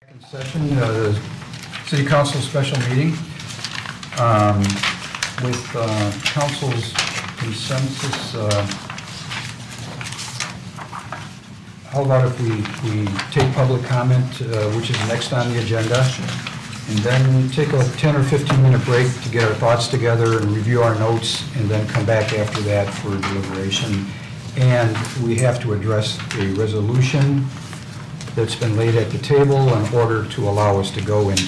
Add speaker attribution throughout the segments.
Speaker 1: Second session, the City Council special meeting. With Council's consensus, how about if we take public comment, which is next on the agenda, and then take a 10 or 15 minute break to get our thoughts together and review our notes, and then come back after that for deliberation. And we have to address a resolution that's been laid at the table in order to allow us to go into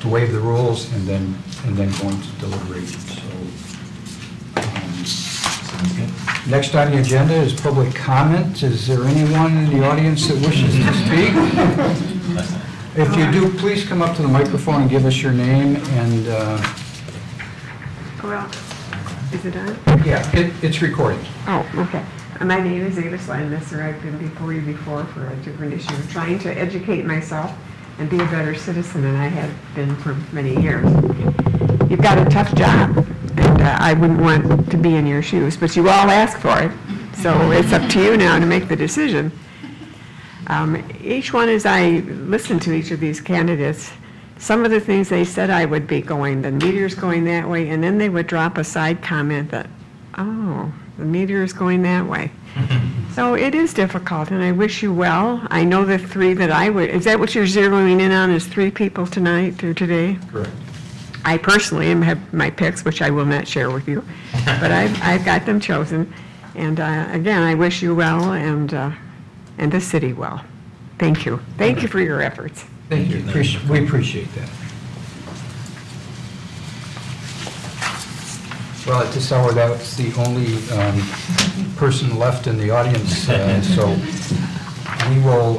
Speaker 1: to waive the rules and then go into deliberation. So next on the agenda is public comment. Is there anyone in the audience that wishes to speak? If you do, please come up to the microphone and give us your name and.
Speaker 2: Well, is it on?
Speaker 1: Yeah, it's recording.
Speaker 2: Oh, okay. My name is Ava Slandmesser. I've been before you before for a different issue, trying to educate myself and be a better citizen, and I have been for many years. You've got a tough job, and I wouldn't want to be in your shoes, but you all ask for it, so it's up to you now to make the decision. Each one, as I listened to each of these candidates, some of the things they said I would be going, the meteor's going that way, and then they would drop a side comment that, oh, the meteor is going that way. So it is difficult, and I wish you well. I know the three that I would, is that what you're zeroing in on, is 3 people tonight or today?
Speaker 1: Correct.
Speaker 2: I personally have my picks, which I will not share with you, but I've got them chosen. And again, I wish you well and the city well. Thank you. Thank you for your efforts.
Speaker 1: Thank you. We appreciate that. Well, at this hour, that's the only person left in the audience, so we will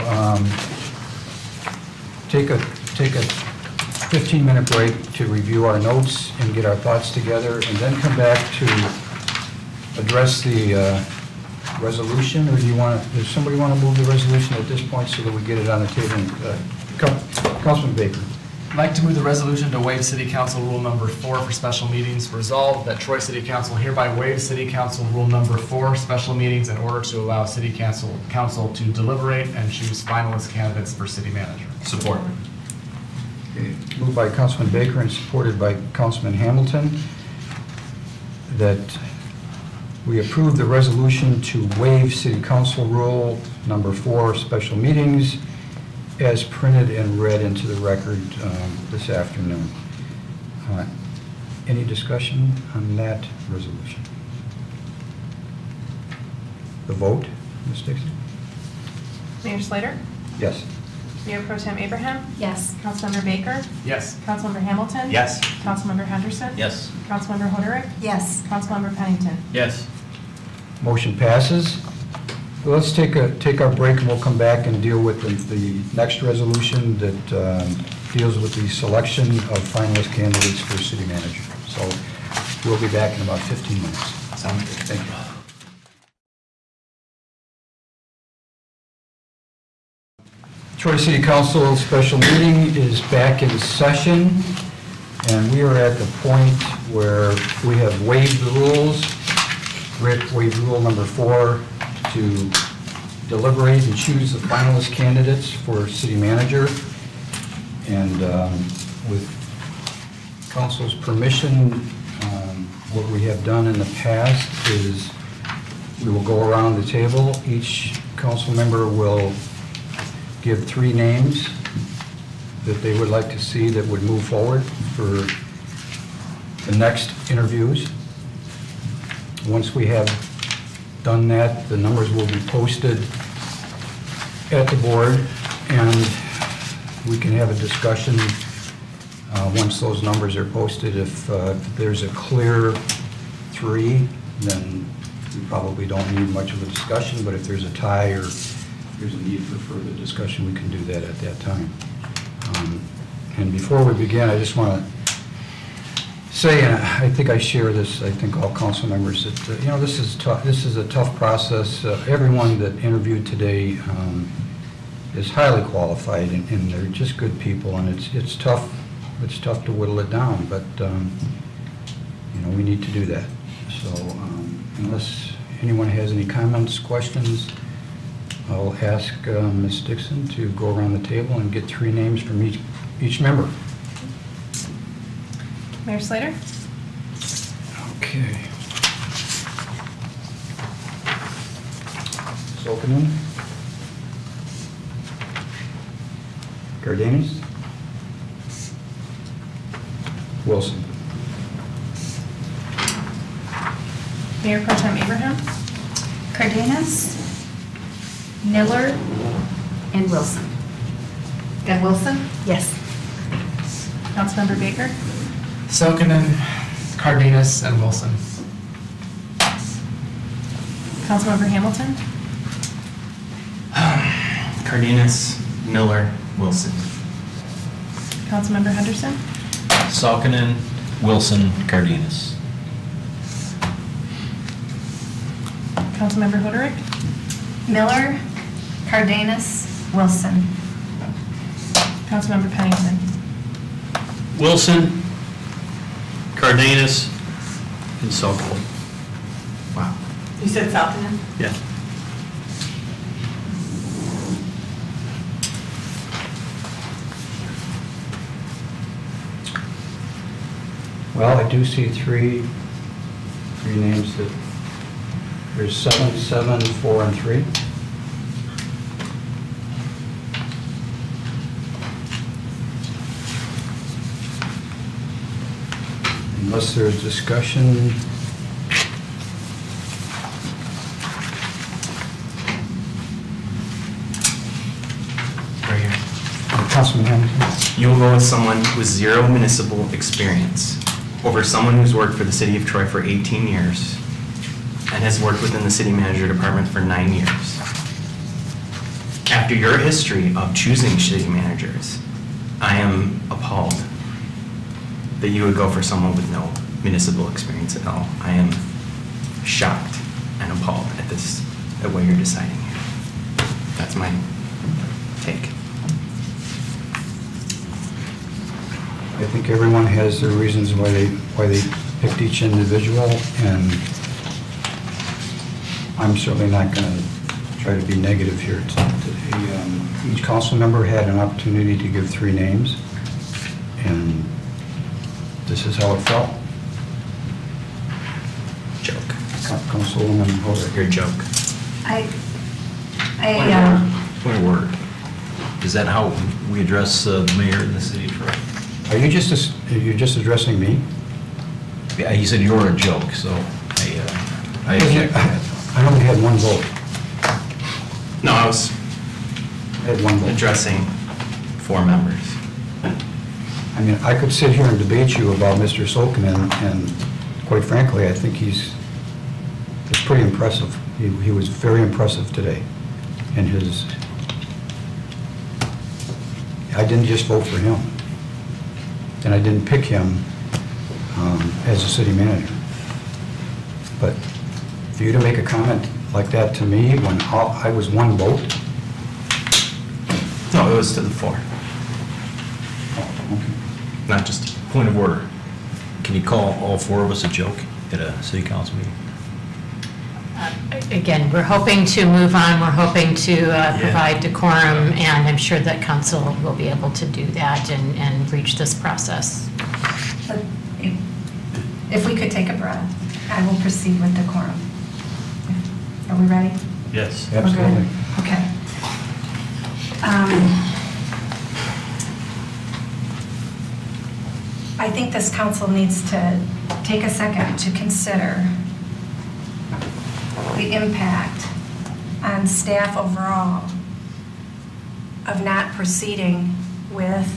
Speaker 1: take a 15-minute break to review our notes and get our thoughts together, and then come back to address the resolution. Or does somebody want to move the resolution at this point so that we get it on the table? Councilman Baker.
Speaker 3: I'd like to move the resolution to waive City Council Rule Number 4 for special meetings. Resolved that Troy City Council hereby waives City Council Rule Number 4 special meetings in order to allow City Council to deliberate and choose finalist candidates for city manager.
Speaker 4: Support.
Speaker 1: Okay. Moved by Councilman Baker and supported by Councilman Hamilton that we approve the resolution to waive City Council Rule Number 4 special meetings as printed and read into the record this afternoon. Any discussion on that resolution? The vote, Ms. Dixon?
Speaker 5: Mayor Slater?
Speaker 1: Yes.
Speaker 5: Mayor Pro Tem Abraham?
Speaker 6: Yes.
Speaker 5: Councilmember Baker?
Speaker 3: Yes.
Speaker 5: Councilmember Hamilton?
Speaker 4: Yes.
Speaker 5: Councilmember Henderson?
Speaker 4: Yes.
Speaker 5: Councilmember Hoderick?
Speaker 6: Yes.
Speaker 5: Councilmember Pennington?
Speaker 4: Yes.
Speaker 1: Motion passes. Let's take our break and we'll come back and deal with the next resolution that deals with the selection of finalist candidates for city manager. So we'll be back in about 15 minutes.
Speaker 4: Sounds good.
Speaker 1: Thank you. Troy City Council special meeting is back in session, and we are at the point where we have waived the rules. Waived rule number 4 to deliberate and choose the finalist candidates for city manager. And with council's permission, what we have done in the past is we will go around the table. Each council member will give 3 names that they would like to see that would move forward for the next interviews. Once we have done that, the numbers will be posted at the board, and we can have a discussion once those numbers are posted. If there's a clear 3, then we probably don't need much of a discussion, but if there's a tie or there's a need for further discussion, we can do that at that time. And before we begin, I just want to say, and I think I share this, I think all council members, that this is tough. This is a tough process. Everyone that interviewed today is highly qualified, and they're just good people, and it's tough. It's tough to whittle it down, but we need to do that. So unless anyone has any comments, questions, I'll ask Ms. Dixon to go around the table and get 3 names from each member.
Speaker 5: Mayor Slater?
Speaker 1: Okay. Solomon? Cardenas? Wilson?
Speaker 5: Mayor Pro Tem Abraham?
Speaker 4: Cardenas, Miller, and Wilson. And Wilson? Yes.
Speaker 5: Councilmember Baker?
Speaker 3: Sokonen, Cardenas, and Wilson.
Speaker 5: Councilmember Hamilton?
Speaker 6: Cardenas, Miller, Wilson.
Speaker 5: Councilmember Henderson?
Speaker 7: Salkinen, Wilson, Cardenas.
Speaker 5: Councilmember Hoderick?
Speaker 4: Miller, Cardenas, Wilson.
Speaker 5: Councilmember Pennington?
Speaker 7: Wilson, Cardenas, and Salkinen.
Speaker 6: Wow.
Speaker 4: You said Salkinen?
Speaker 7: Yeah.
Speaker 1: Well, I do see three names that, there's 7, 7, 4, and 3. Unless there's discussion.
Speaker 6: Right here.
Speaker 1: Councilman Hamilton.
Speaker 6: You will go with someone with 0 municipal experience over someone who's worked for the city of Troy for 18 years and has worked within the city manager department for 9 years. After your history of choosing city managers, I am appalled that you would go for someone with no municipal experience at all. I am shocked and appalled at what you're deciding here. That's my take.
Speaker 1: I think everyone has their reasons why they picked each individual, and I'm certainly not going to try to be negative here today. Each council member had an opportunity to give 3 names, and this is how it felt.
Speaker 6: Joke.
Speaker 1: Councilwoman Hoderick.
Speaker 6: Your joke.
Speaker 7: Point of order. Is that how we address the mayor in the city of Troy?
Speaker 1: Are you just addressing me?
Speaker 7: Yeah, he said you're a joke, so I object to that.
Speaker 1: I only had 1 vote.
Speaker 6: No, I was
Speaker 1: I had 1 vote.
Speaker 6: addressing 4 members.
Speaker 1: I mean, I could sit here and debate you about Mr. Solkinen, and quite frankly, I think he's pretty impressive. He was very impressive today. And I didn't just vote for him. And I didn't pick him as a city manager. But for you to make a comment like that to me when I was 1 vote?
Speaker 6: No, it was to the 4,
Speaker 1: Okay.
Speaker 6: not just.
Speaker 7: Point of order. Can you call all 4 of us a joke at a city council meeting?
Speaker 8: Again, we're hoping to move on, we're hoping to provide decorum, and I'm sure that council will be able to do that and reach this process.
Speaker 4: But if we could take a breath, I will proceed with decorum. Are we ready?
Speaker 7: Yes.
Speaker 1: Absolutely.
Speaker 4: Okay. I think this council needs to take a second to consider the impact on staff overall of not proceeding with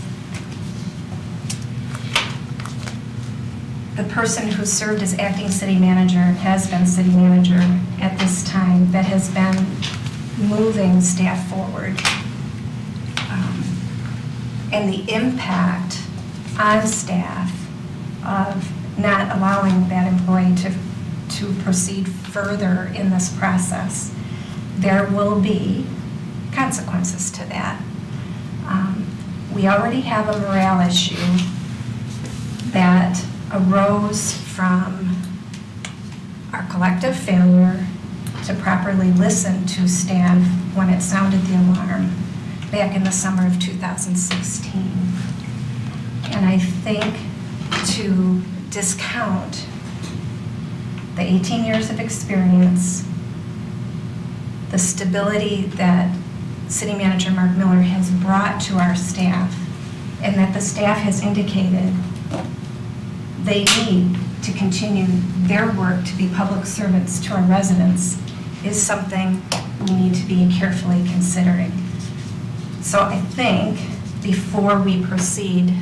Speaker 4: the person who served as acting city manager, has been city manager at this time, that has been moving staff forward. And the impact on staff of not allowing that employee to proceed further in this process. There will be consequences to that. We already have a morale issue that arose from our collective failure to properly listen to staff when it sounded the alarm back in the summer of 2016. And I think to discount the 18 years of experience, the stability that City Manager Mark Miller has brought to our staff, and that the staff has indicated they need to continue their work to be public servants to our residents, is something we need to be carefully considering. So I think before we proceed,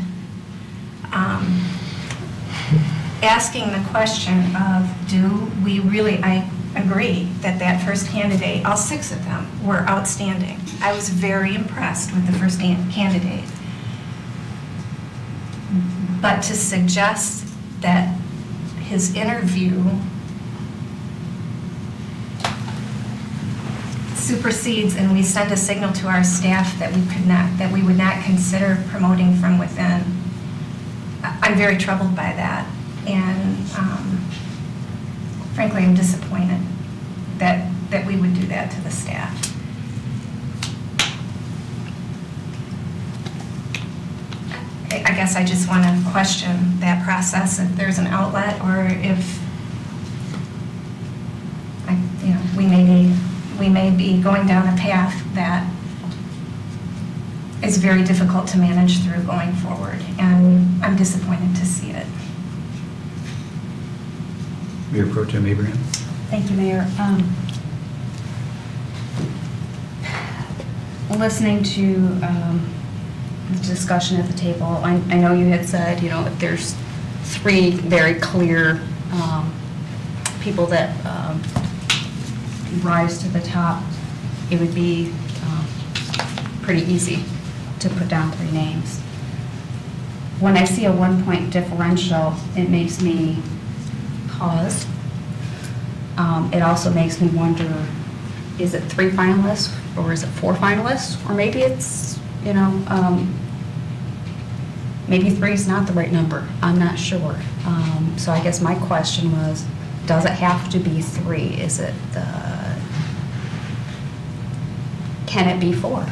Speaker 4: asking the question of, do we really, I agree that that first candidate, all 6 of them, were outstanding. I was very impressed with the first candidate. But to suggest that his interview supersedes and we send a signal to our staff that we would not consider promoting from within, I'm very troubled by that. And frankly, I'm disappointed that we would do that to the staff. I guess I just want to question that process, if there's an outlet, or if, we may be going down a path that is very difficult to manage through going forward, and I'm disappointed to see it.
Speaker 1: Mayor Pro Tem Abraham.
Speaker 9: Thank you, Mayor. Listening to the discussion at the table, I know you had said, if there's 3 very clear people that rise to the top, it would be pretty easy to put down 3 names. When I see a 1-point differential, it makes me pause. It also makes me wonder, is it 3 finalists or is it 4 finalists? Or maybe it's, maybe 3 is not the right number. I'm not sure. So I guess my question was, does it have to be 3? Is it can it be 4?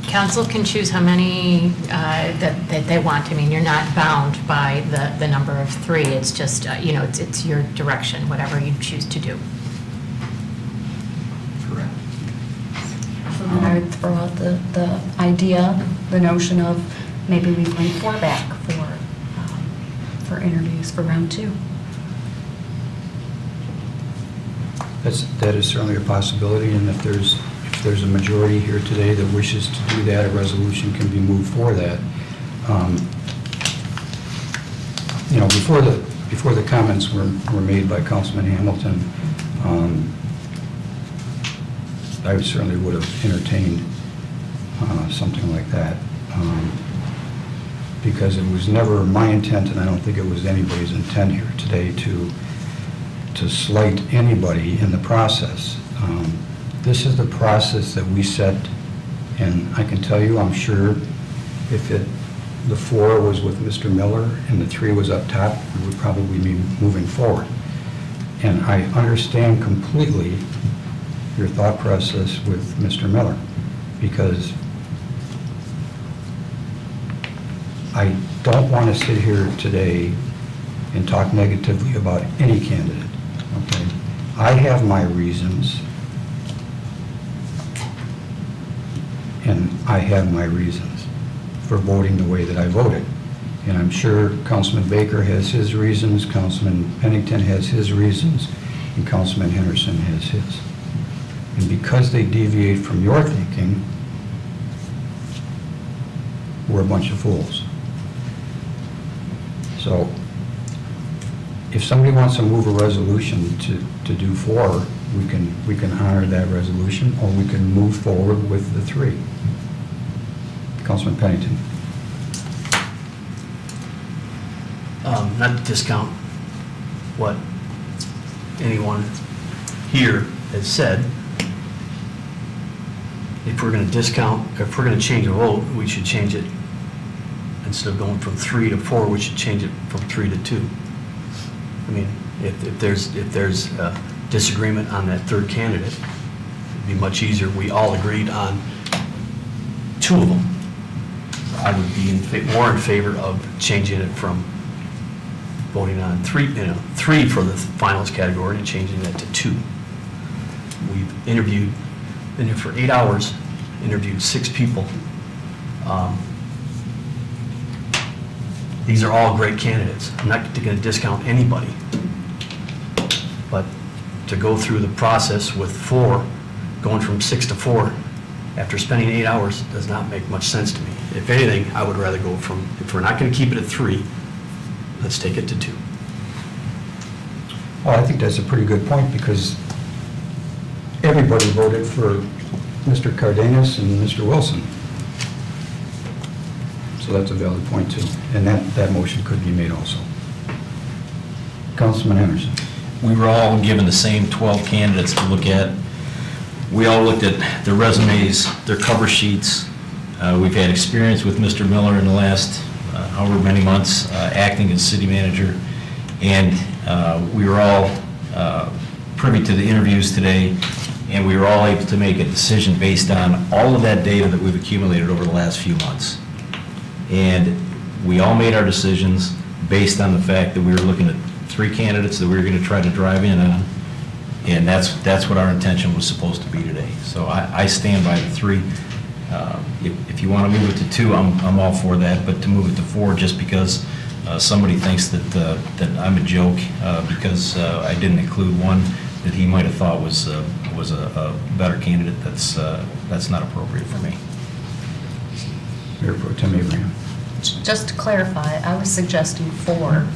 Speaker 8: Council can choose how many that they want. I mean, you're not bound by the number of 3. It's just, it's your direction, whatever you choose to do.
Speaker 6: Correct.
Speaker 9: So then I would throw out the idea, the notion of maybe we bring 4 back for interviews for round 2.
Speaker 1: That is certainly a possibility, and if there's a majority here today that wishes to do that, a resolution can be moved for that. Before the comments were made by Councilman Hamilton, I certainly would have entertained something like that, because it was never my intent, and I don't think it was anybody's intent here today to slight anybody in the process. This is the process that we set, and I can tell you, I'm sure if the 4 was with Mr. Miller and the 3 was up top, we would probably be moving forward. And I understand completely your thought process with Mr. Miller, because I don't want to sit here today and talk negatively about any candidate, okay? I have my reasons, and I have my reasons for voting the way that I voted. And I'm sure Councilman Baker has his reasons, Councilman Pennington has his reasons, and Councilman Henderson has his. And because they deviate from your thinking, we're a bunch of fools. So if somebody wants to move a resolution to do 4, we can honor that resolution, or we can move forward with the 3. Councilman Pennington.
Speaker 7: Not to discount what anyone here has said. If we're going to change a vote, we should change it. Instead of going from 3 to 4, we should change it from 3 to 2. I mean, if there's
Speaker 10: disagreement on that third candidate, it'd be much easier. We all agreed on 2 of them. I would be more in favor of changing it from voting on 3 for the finals category and changing that to 2. We've been here for 8 hours, interviewed 6 people. These are all great candidates. I'm not going to discount anybody. But to go through the process with 4, going from 6 to 4, after spending 8 hours, does not make much sense to me. If anything, I would rather go from, if we're not going to keep it at 3, let's take it to 2.
Speaker 1: Well, I think that's a pretty good point, because everybody voted for Mr. Cardenas and Mr. Wilson. So that's a valid point, too. And that motion could be made also. Councilman Henderson.
Speaker 7: We were all given the same 12 candidates to look at. We all looked at their resumes, their cover sheets. We've had experience with Mr. Miller in the last however many months acting as city manager. And we were all privy to the interviews today, and we were all able to make a decision based on all of that data that we've accumulated over the last few months. And we all made our decisions based on the fact that we were looking at 3 candidates that we were going to try to drive in on, and that's what our intention was supposed to be today. So I stand by the 3. If you want to move it to 2, I'm all for that, but to move it to 4 just because somebody thinks that I'm a joke because I didn't include one that he might have thought was a better candidate, that's not appropriate for me.
Speaker 1: Mayor Pro Tem Abraham.
Speaker 9: Just to clarify, I was suggesting 4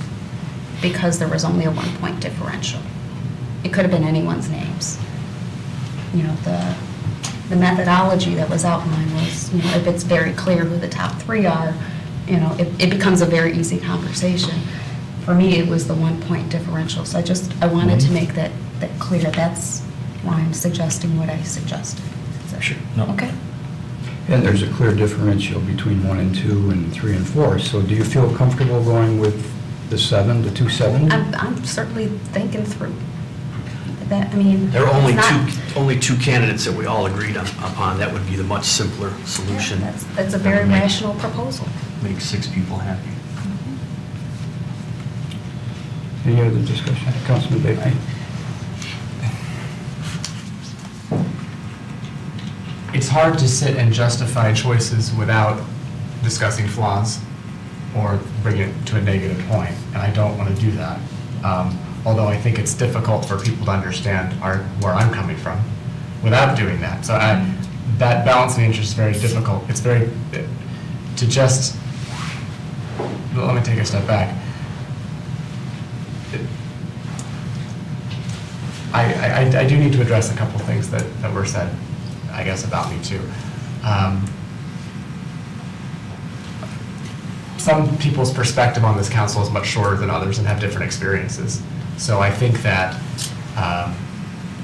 Speaker 9: because there was only a 1-point differential. It could have been anyone's names. You know, the methodology that was outlined was, you know, if it's very clear who the top 3 are, you know, it becomes a very easy conversation. For me, it was the 1-point differential. So I wanted to make that clear. That's why I'm suggesting what I suggested.
Speaker 7: Sure. No.
Speaker 9: Okay.
Speaker 1: And there's a clear differential between 1 and 2 and 3 and 4. So do you feel comfortable going with the 7, the 270?
Speaker 9: I'm certainly thinking through that. I mean,
Speaker 10: There are only
Speaker 9: it's not-
Speaker 10: only 2 candidates that we all agreed upon. That would be the much simpler solution.
Speaker 9: Yeah, that's a very rational proposal.
Speaker 10: Make 6 people happy.
Speaker 1: Any other discussion? Councilman Baker.
Speaker 3: It's hard to sit and justify choices without discussing flaws or bring it to a negative point, and I don't want to do that. Although I think it's difficult for people to understand where I'm coming from without doing that. So that balancing interest is very difficult. It's very, let me take a step back. I do need to address a couple things that were said, I guess, about me too. Some people's perspective on this council is much shorter than others and have different experiences. So I think that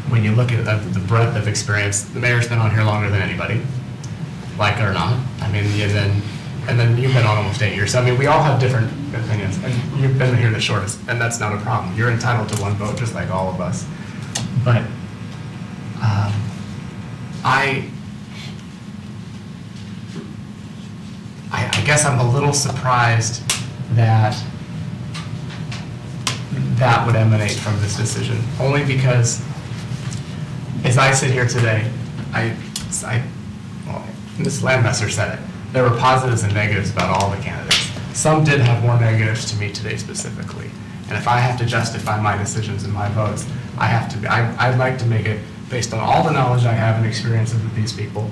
Speaker 3: when you look at the breadth of experience, the mayor's been on here longer than anybody, like it or not. I mean, and then you've been on almost 8 years. So I mean, we all have different opinions, and you've been here the shortest, and that's not a problem. You're entitled to 1 vote, just like all of us. But I guess I'm a little surprised that that would emanate from this decision, only because as I sit here today, well, Ms. Landmesser said it, there were positives and negatives about all the candidates. Some did have more negatives to me today specifically, and if I have to justify my decisions and my votes, I'd like to make it based on all the knowledge I have and experiences with these people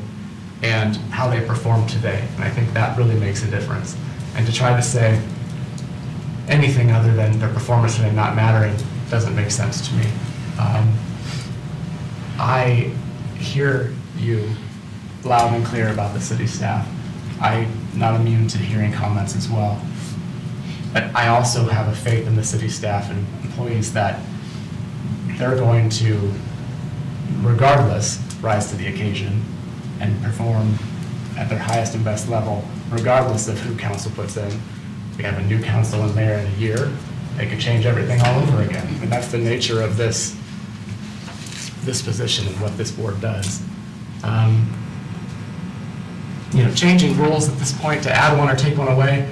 Speaker 3: and how they performed today. And I think that really makes a difference. And to try to say anything other than their performance today not mattering doesn't make sense to me. I hear you loud and clear about the city staff. I'm not immune to hearing comments as well. But I also have a faith in the city staff and employees that they're going to, regardless, rise to the occasion and perform at their highest and best level, regardless of who council puts in. We have a new council and mayor in a year. They could change everything all over again. And that's the nature of this this position and what this board does. Changing rules at this point to add one or take one away,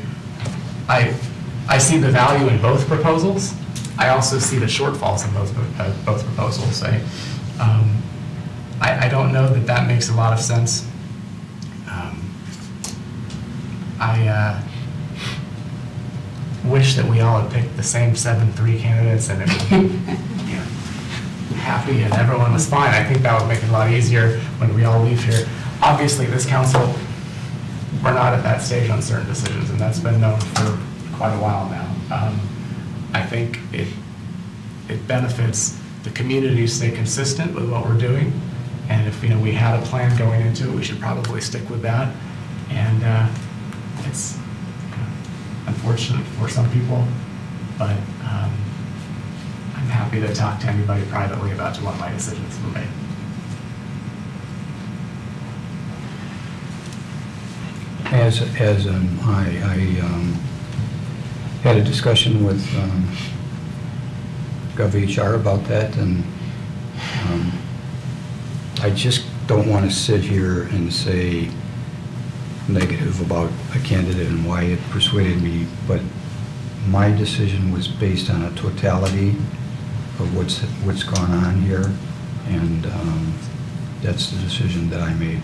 Speaker 3: I see the value in both proposals. I also see the shortfalls in both proposals. I don't know that that makes a lot of sense. I wish that we all had picked the same 7-3 candidates and it would be happy and everyone was fine. I think that would make it a lot easier when we all leave here. Obviously, this council, we're not at that stage on certain decisions, and that's been known for quite a while now. I think it benefits the community to stay consistent with what we're doing, and if we had a plan going into it, we should probably stick with that. And it's unfortunate for some people, but I'm happy to talk to anybody privately about what my decisions were made.
Speaker 1: As I had a discussion with GovHR about that, and I just don't want to sit here and say negative about a candidate and why it persuaded me, but my decision was based on a totality of what's gone on here, and that's the decision that I made.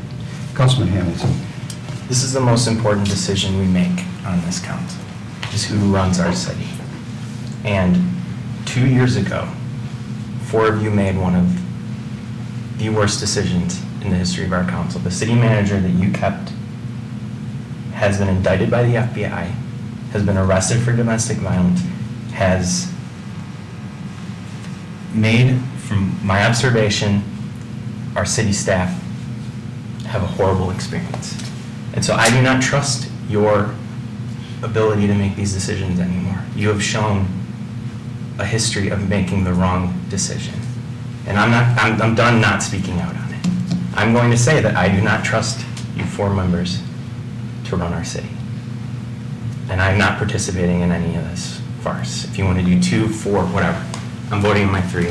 Speaker 1: Councilman Hamilton.
Speaker 6: This is the most important decision we make on this council, is who runs our city. And 2 years ago, 4 of you made one of the worst decisions in the history of our council. The city manager that you kept has been indicted by the FBI, has been arrested for domestic violence, has made, from my observation, our city staff have a horrible experience. And so I do not trust your ability to make these decisions anymore. You have shown a history of making the wrong decision. And I'm done not speaking out on it. I'm going to say that I do not trust you 4 members to run our city. And I'm not participating in any of this farce. If you want to do 2, 4, whatever, I'm voting on my 3.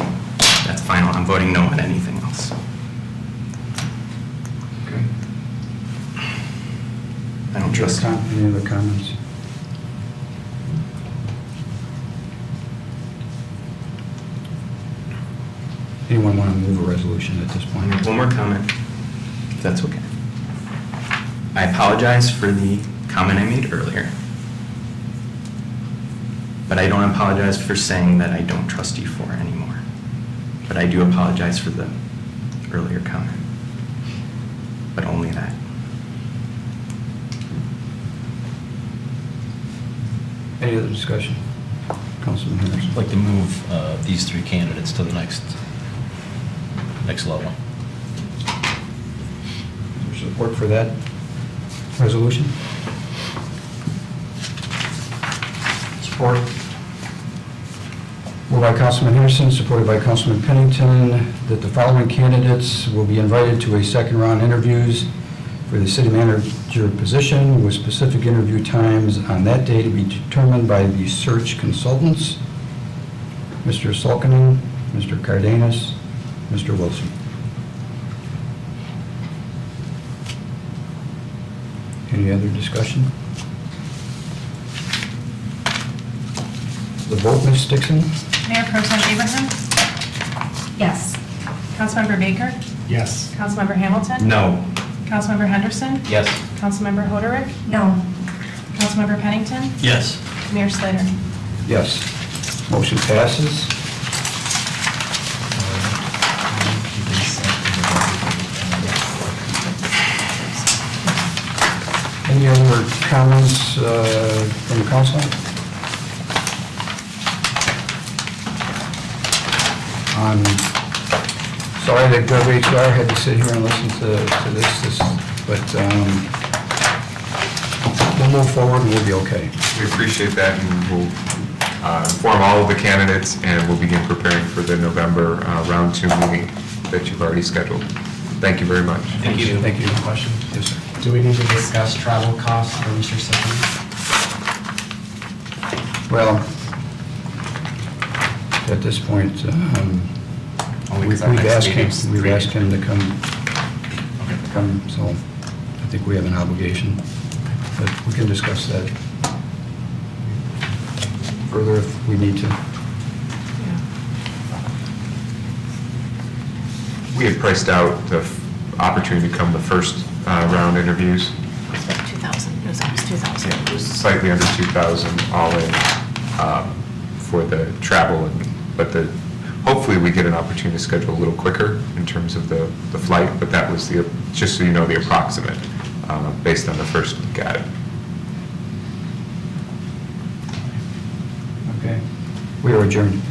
Speaker 6: That's final. I'm voting no on anything else. I don't trust you.
Speaker 1: Any other comments? Anyone want to move a resolution at this point?
Speaker 6: One more comment, if that's okay. I apologize for the comment I made earlier, but I don't apologize for saying that I don't trust you 4 anymore. But I do apologize for the earlier comment, but only that.
Speaker 1: Any other discussion? Councilman Henderson.
Speaker 7: I'd like to move these 3 candidates to the next level.
Speaker 1: Is there support for that resolution? Support. Moved by Councilman Henderson, supported by Councilman Pennington, that the following candidates will be invited to a second round interviews for the city manager position, with specific interview times on that day to be determined by the search consultants: Mr. Sulkinen, Mr. Cardenas, Mr. Wilson. Any other discussion? The vote, Ms. Dixon?
Speaker 5: Mayor Pro Tem Abraham?
Speaker 9: Yes.
Speaker 5: Councilmember Baker?
Speaker 3: Yes.
Speaker 5: Councilmember Hamilton?
Speaker 6: No.
Speaker 5: Councilmember Henderson?
Speaker 7: Yes.
Speaker 5: Councilmember Hoderick?
Speaker 4: No.
Speaker 5: Councilmember Pennington?
Speaker 7: Yes.
Speaker 5: Mayor Slater?
Speaker 1: Yes. Motion passes. Any other comments from the council? I'm sorry that GovHR had to sit here and listen to this, but we'll move forward and we'll be okay.
Speaker 11: We appreciate that, and we'll inform all of the candidates, and we'll begin preparing for the November round 2 meeting that you've already scheduled. Thank you very much.
Speaker 6: Thank you.
Speaker 1: Thank you.
Speaker 3: Question?
Speaker 1: Yes, sir.
Speaker 3: Do we need to discuss travel costs for Mr. Sullivan?
Speaker 1: Well, at this point,
Speaker 3: Only
Speaker 1: We've
Speaker 3: 'cause our next
Speaker 1: asked him,
Speaker 3: meeting's
Speaker 1: we've
Speaker 3: 3
Speaker 1: asked him to come,
Speaker 3: Okay.
Speaker 1: so I think we have an obligation, but we can discuss that further if we need to.
Speaker 11: We had priced out the opportunity to come the first round interviews.
Speaker 8: It was like 2,000, it was almost 2,000.
Speaker 11: It was slightly under 2,000 all in for the travel, but hopefully we get an opportunity to schedule a little quicker in terms of the flight, but that was just so you know, the approximate, based on the first look at it.
Speaker 1: Okay. We are adjourned.